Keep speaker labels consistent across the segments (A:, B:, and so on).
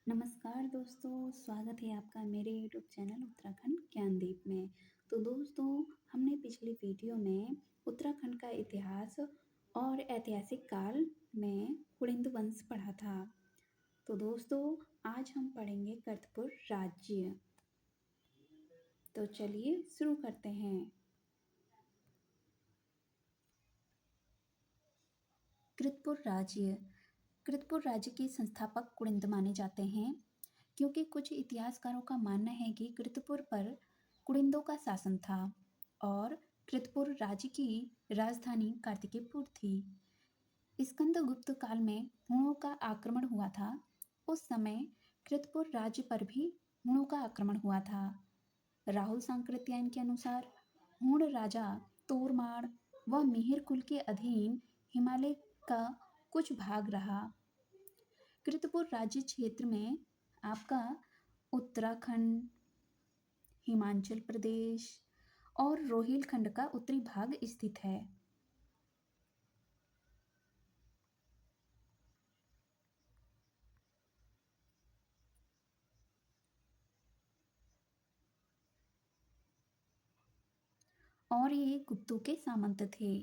A: नमस्कार दोस्तों, स्वागत है आपका मेरे यूट्यूब चैनल उत्तराखंड ज्ञानदीप में। तो दोस्तों, हमने पिछली वीडियो में उत्तराखंड का इतिहास और ऐतिहासिक काल में कुलिंद वंश पढ़ा था। तो दोस्तों, आज हम पढ़ेंगे कृतपुर राज्य। तो चलिए शुरू करते हैं। कृतपुर राज्य। कृतपुर राज्य के संस्थापक कुलिंद माने जाते हैं, क्योंकि कुछ इतिहासकारों का मानना है कि कृतपुर पर कुलिंदों का शासन था और कृतपुर राज्य की राजधानी कार्तिकेयपुर थी। स्कंदगुप्त काल में हुणों का आक्रमण हुआ था। उस समय कृतपुर राज्य पर भी हुणों का आक्रमण हुआ था। राहुल सांकृत्यायन के अनुसार हुण राजा तोरमाड़ व मिहिर कुल के अधीन हिमालय का कुछ भाग रहा। कृतपुर राज्य क्षेत्र में आपका उत्तराखंड, हिमाचल प्रदेश और रोहिलखंड का उत्तरी भाग स्थित है। और ये गुप्तों के सामंत थे।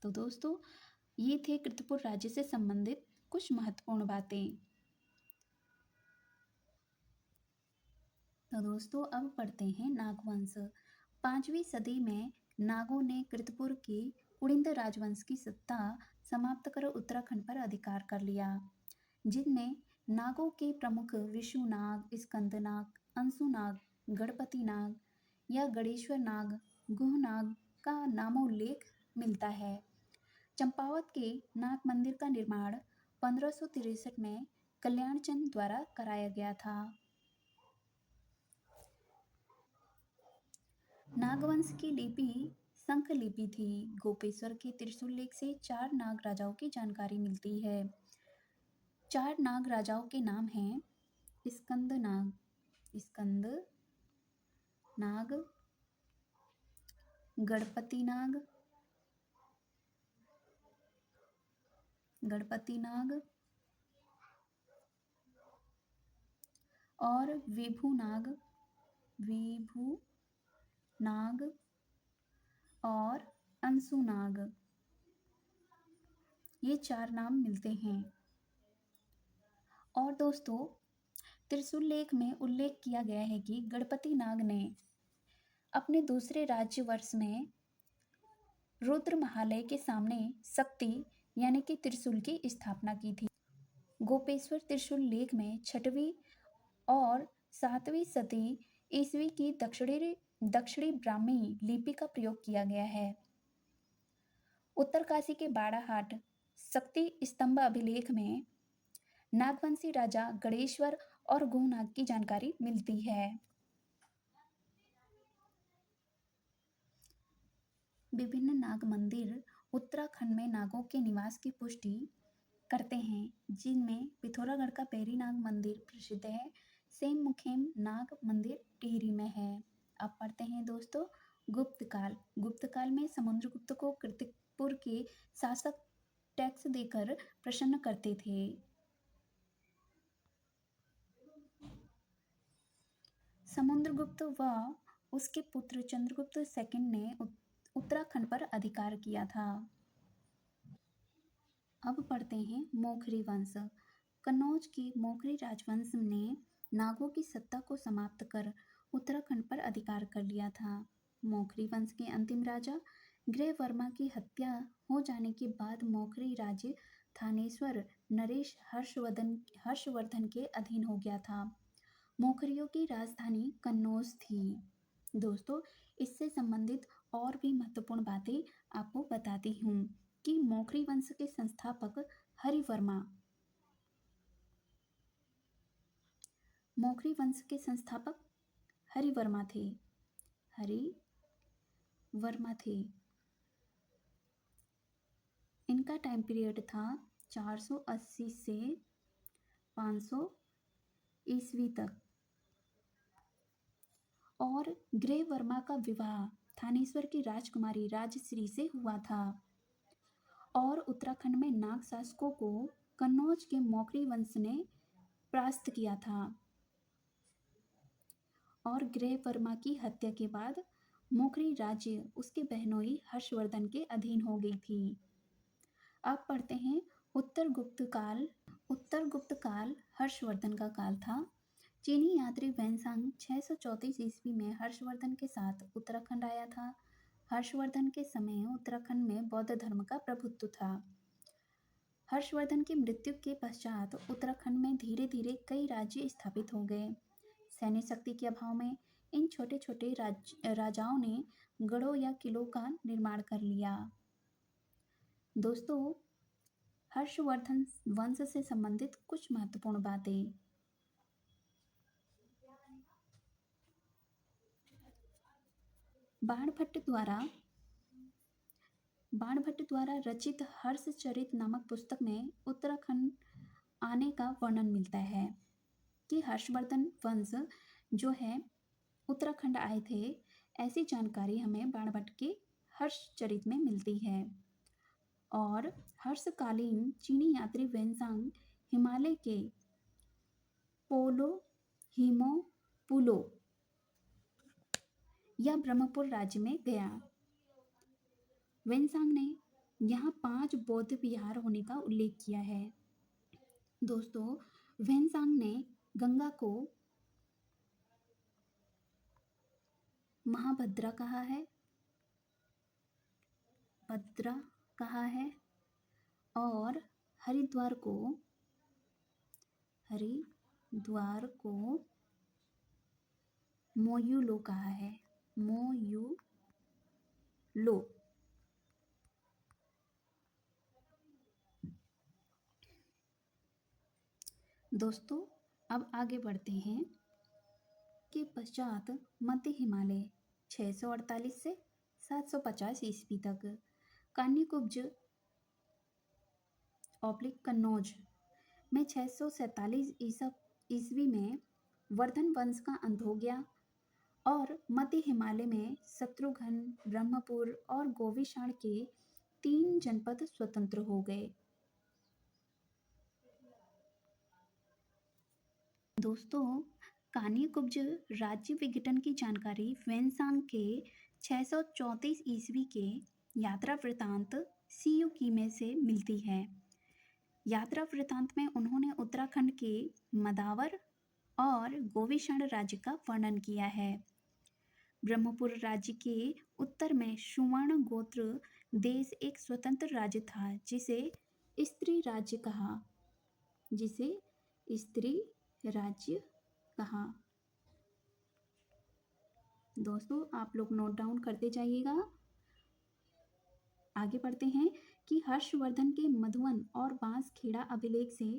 A: तो दोस्तों, ये थे कृतपुर राज्य से संबंधित कुछ महत्वपूर्ण बातें। तो दोस्तों, अब पढ़ते हैं नागवंश। 5वीं सदी में नागों ने कृतपुर की कुलिंद राजवंश की सत्ता समाप्त कर उत्तराखंड पर अधिकार कर लिया, जिनमें नागों के प्रमुख विशुनाग, स्कंदनाग, अंशुनाग, गणपति नाग या गणेश्वर नाग, गुहनाग का नामोल्लेख मिलता है। चंपावत के नाग मंदिर का निर्माण 1563 में कल्याणचंद द्वारा कराया गया था। नागवंश की लिपि शंख लिपि थी। गोपेश्वर के त्रिशूल लेख से 4 नाग राजाओं की जानकारी मिलती है। 4 नाग राजाओं के नाम हैं स्कंद नाग, गणपति नाग और विभु नाग और अंशु नाग। ये 4 नाम मिलते हैं। और दोस्तों, त्रिशूल लेख में उल्लेख किया गया है कि गणपति नाग ने अपने दूसरे राज्य वर्ष में रुद्र महालय के सामने शक्ति यानी कि त्रिशूल की स्थापना की थी। गोपेश्वर त्रिशूल लेख में 6वीं और 7वीं सदी ईस्वी की दक्षिणी ब्राह्मी लिपि का प्रयोग किया गया है। उत्तरकाशी के बाड़ाहाट शक्ति स्तंभ अभिलेख में नागवंशी राजा गणेश्वर और गुहनाग की जानकारी मिलती है। विभिन्न नाग मंदिर उत्तराखंड में नागों के निवास की पुष्टि करते हैं, जिनमें पिथौरागढ़ का पेरी नाग मंदिर प्रसिद्ध है। सेम मुखेम नाग मंदिर टिहरी में है। अब पढ़ते हैं दोस्तों गुप्त काल। गुप्त काल में समुद्रगुप्त को कृतपुर के शासक टैक्स देकर प्रसन्न करते थे। समुद्रगुप्त व उसके पुत्र चंद्रगुप्त सेकंड ने उत्तराखंड पर अधिकार किया था। अब पढ़ते हैं मोखरी वंश। कन्नौज के मोखरी राजवंश ने नागों की सत्ता को समाप्त कर उत्तराखंड पर अधिकार कर लिया था। मोखरी वंश के अंतिम राजा ग्रह वर्मा की हत्या हो जाने के बाद मोखरी राज्य थानेश्वर नरेश हर्षवर्धन के अधीन हो गया था। मोखरियों की राजधानी कन्नौज थी। दोस्तों, इससे संबंधित और भी महत्वपूर्ण बातें आपको बताती हूँ कि मोखरी वंश के संस्थापक हरिवर्मा मोखरी वंश के संस्थापक हरिवर्मा थे। इनका टाइम पीरियड था 480 से 500 ईस्वी तक। और ग्रह वर्मा का विवाह थानेश्वर की राजकुमारी राजश्री से हुआ था। और उत्तराखंड में नाग शासकों को कन्नौज के मोखरी वंश ने परास्त किया था और ग्रहवर्मा की हत्या के बाद मोखरी राज्य उसके बहनोई हर्षवर्धन के अधीन हो गई थी। अब पढ़ते हैं उत्तर गुप्त काल। उत्तर गुप्त काल हर्षवर्धन का काल था। चीनी यात्री वैनसांग 634 ईस्वी में हर्षवर्धन के साथ उत्तराखंड आया था। हर्षवर्धन के समय उत्तराखंड में बौद्ध धर्म का प्रभुत्व था। हर्षवर्धन की मृत्यु के पश्चात उत्तराखंड में धीरे धीरे कई राज्य स्थापित हो गए। सैन्य शक्ति के अभाव में इन छोटे छोटे राजाओं ने गढ़ों या किलों का निर्माण कर लिया। दोस्तों, हर्षवर्धन वंश से संबंधित कुछ महत्वपूर्ण बातें। बाणभट्ट द्वारा रचित हर्षचरित नामक पुस्तक में उत्तराखंड आने का वर्णन मिलता है कि हर्षवर्धन वंश जो है उत्तराखंड आए थे। ऐसी जानकारी हमें बाणभट्ट के हर्षचरित में मिलती है। और हर्षकालीन चीनी यात्री वेनसांग हिमालय के पोलो हिमो पुलो या ब्रह्मपुर राज्य में गया। वेनसांग ने यहाँ 5 बौद्ध विहार होने का उल्लेख किया है। दोस्तों, वेनसांग ने गंगा को महाभद्रा कहा है, भद्रा कहा है, और हरिद्वार को मोयुलो कहा है, मोयुलो। दोस्तों, अब आगे बढ़ते हैं के पश्चात मध्य हिमालय 648 से 750 ईस्वी तक कान्यकुब्ज कन्नौज में 647 ईस्वी में वर्धन वंश का अंत हो गया और मध्य हिमालय में शत्रुघ्न, ब्रह्मपुर और गोविषाण के 3 जनपद स्वतंत्र हो गए। दोस्तों, कान्यकुब्ज राज्य विघटन की जानकारी वेनसांग के 634 ईस्वी के यात्रा वृतांत सीयू कीमे से मिलती है। यात्रा वृतांत में उन्होंने उत्तराखंड के मदावर और गोविषाण राज्य का वर्णन किया है। ब्रह्मपुर राज्य के उत्तर में सुवर्ण गोत्र देश एक स्वतंत्र राज्य था जिसे स्त्री राज्य कहा। दोस्तों, आप लोग नोट डाउन करते जाइएगा। आगे बढ़ते हैं कि हर्षवर्धन के मधुवन और बांसखेड़ा अभिलेख से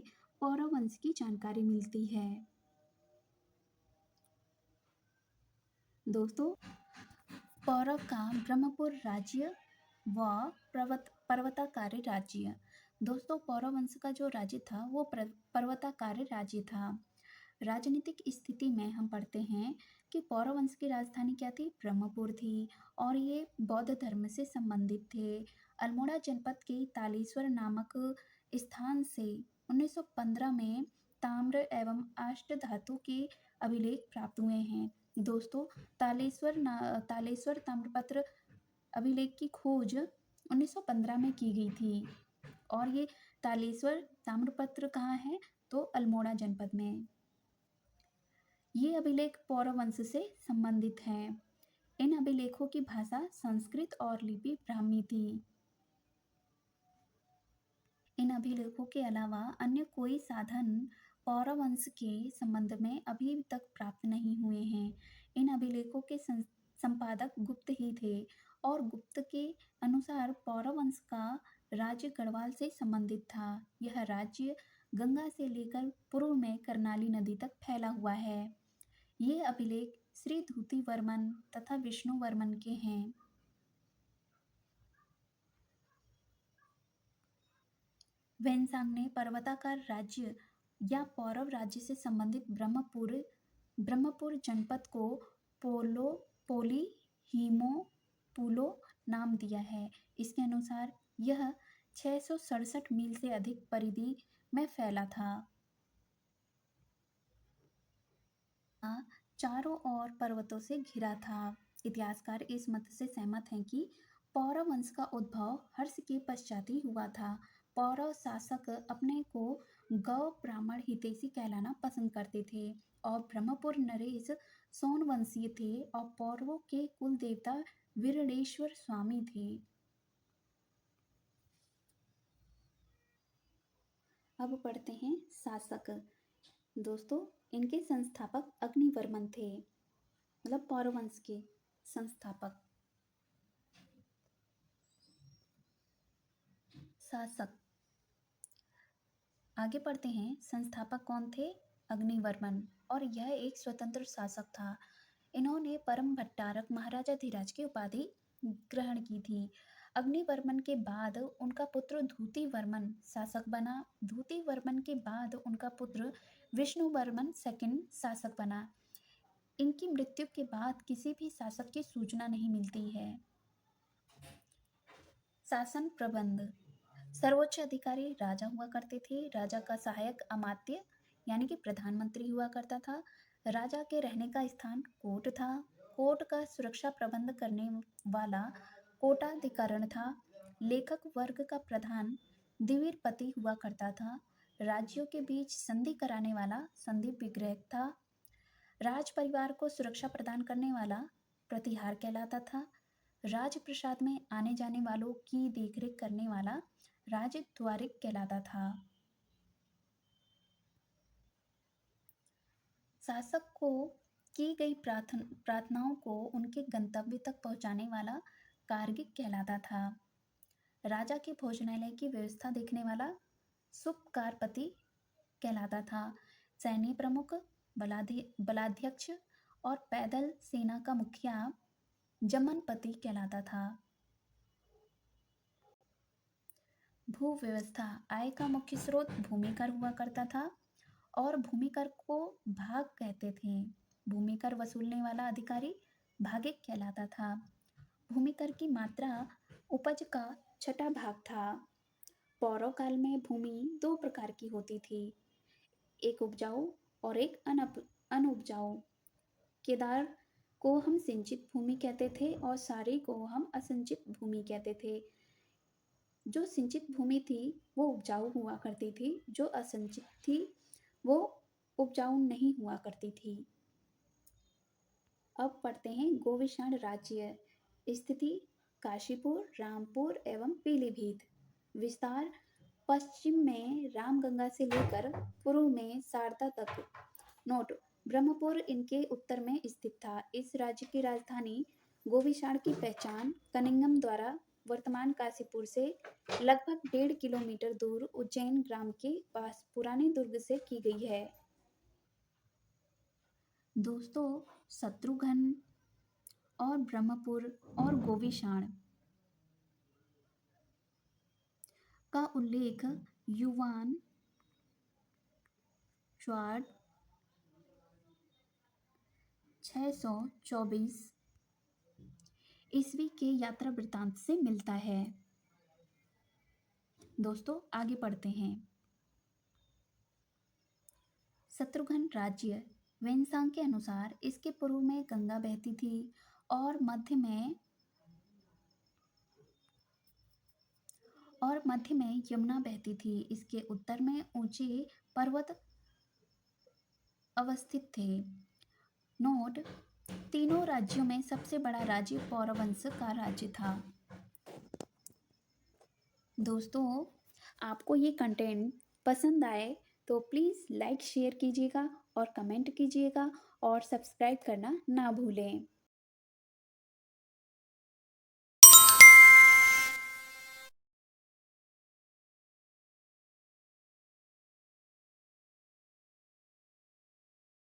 A: पौरव वंश की जानकारी मिलती है। दोस्तों, पौरव का ब्रह्मपुर राज्य व पर्वताकारी राज्य। दोस्तों, पौरव वंश का जो राज्य था वो पर्वताकारी राज्य था। राजनीतिक स्थिति में हम पढ़ते हैं कि पौरव वंश की राजधानी क्या थी? ब्रह्मपुर थी और ये बौद्ध धर्म से संबंधित थे। अल्मोड़ा जनपद के तालेश्वर नामक स्थान से 1915 में ताम्र एवं अष्ट धातु के अभिलेख प्राप्त हुए हैं। दोस्तों, तालेश्वर ताम्रपत्र अभिलेख की खोज 1915 में की गई थी और ये तालेश्वर ताम्रपत्र कहाँ है? तो अल्मोड़ा जनपद में। ये अभिलेख पौरव वंश से संबंधित हैं। इन अभिलेखों की भाषा संस्कृत और लिपि ब्राह्मी थी। इन अभिलेखों के अलावा अन्य कोई साधन पौरव वंश के संबंध में अभी तक प्राप्त नहीं हुए हैं। इन अभिलेखों के संपादक गुप्त ही थे और गुप्त के अनुसार पौरव वंश का राज्य गढ़वाल से संबंधित था। यह राज्य गंगा से लेकर पूर्व में करनाली नदी तक फैला हुआ है। ये अभिलेख श्री धूति वर्मन तथा विष्णु वर्मन के हैं। वेनसांग ने पर्वताकार राज्य या पौरव राज्य से संबंधित ब्रह्मपुर जनपद को पोली हीमो पुलो नाम दिया है। इसके अनुसार यह 667 मील से अधिक परिधि में फैला था। चारों ओर पर्वतों से घिरा था। इतिहासकार इस मत से सहमत हैं कि पौरव वंश का उद्भव हर्ष के पश्चात ही हुआ था। पौरव शासक अपने को गौ ब्राह्मण हितैषी कहलाना पसंद करते थे और ब्रह्मपुर नरेश सोनवंशीय थे और पौरवों के कुल देवता वीरणेश्वर स्वामी थे। अब पढ़ते हैं शासक। दोस्तों, इनके संस्थापक अग्निवर्मन थे, मतलब पौरव वंश के संस्थापक। शासक आगे पढ़ते हैं। संस्थापक कौन थे? अग्निवर्मन, और यह एक स्वतंत्र शासक था। इन्होंने परम भट्टारक महाराजा धीराज की उपाधि ग्रहण की थी। अग्निवर्मन के बाद उनका पुत्र धूतिवर्मन शासक बना। धूतिवर्मन के बाद उनका पुत्र विष्णुवर्मन सेकंड शासक बना। इनकी मृत्यु के बाद किसी भी शासक की सूचना नहीं मिलती है। शासन प्रबंध। सर्वोच्च अधिकारी राजा हुआ करते थे। राजा का सहायक अमात्य यानी कि प्रधानमंत्री हुआ करता था। राजा के रहने का स्थान कोर्ट था। कोर्ट का सुरक्षा प्रबंध करने वाला कोटाधिकरण था। लेखक वर्ग का प्रधान द्विवीरपति हुआ करता था। राज्यों के बीच संधि कराने वाला संधि विग्रह था। राज परिवार को सुरक्षा प्रदान करने वाला प्रतिहार कहलाता था। राजप्रसाद में आने जाने वालों की देखरेख करने वाला राजद्वारिक कहलाता था। शासक को की गई प्रार्थनाओं को उनके गंतव्य तक पहुंचाने वाला कार्गिक कहलाता था। राजा के भोजनालय की व्यवस्था देखने वाला सुपकारपति कहलाता था। सैन्य प्रमुख, बलाध्यक्ष और पैदल सेना का मुखिया जमनपति कहलाता था। भू व्यवस्था। आय का मुख्य स्रोत भूमि कर हुआ करता था और भूमि कर को भाग कहते थे। भूमि कर वसूलने वाला अधिकारी भागिक कहलाता था। भूमि कर की मात्रा उपज का छठा भाग था। पौरव काल में भूमि दो प्रकार की होती थी, एक उपजाऊ और एक अनउपजाऊ। केदार को हम सिंचित भूमि कहते थे और सारी को हम असिंचित भूमि कहते थे। जो सिंचित भूमि थी वो उपजाऊ हुआ करती थी, जो असिंचित थी वो उपजाऊ नहीं हुआ करती थी। अब पढ़ते हैं गोविषाण राज्य। स्थिति काशीपुर, रामपुर एवं पीलीभीत। विस्तार पश्चिम में रामगंगा से लेकर पूर्व में शारदा तक। नोट: ब्रह्मपुर इनके उत्तर में स्थित था। इस राज्य की राजधानी गोविषाण की पहचान कनिंगम द्वारा वर्तमान काशीपुर से लगभग 1.5 किलोमीटर दूर उज्जैन ग्राम के पास पुराने दुर्ग से की गई है। दोस्तों, शत्रुघ्न और ब्रह्मपुर और गोविषाण का उल्लेख युवान स्वाड 624 ईस्वी के यात्रा वृत्तांत से मिलता है। दोस्तों, आगे पढ़ते हैं। शत्रुघ्न राज्य। वेन्सांग के अनुसार इसके पूर्व में गंगा बहती थी और मध्य में यमुना बहती थी। इसके उत्तर में ऊंचे पर्वत अवस्थित थे। नोट: तीनों राज्यों में सबसे बड़ा राज्य पौरव वंश का राज्य था। दोस्तों, आपको ये कंटेंट पसंद आए तो प्लीज़ लाइक शेयर कीजिएगा और कमेंट कीजिएगा और सब्सक्राइब करना ना भूलें।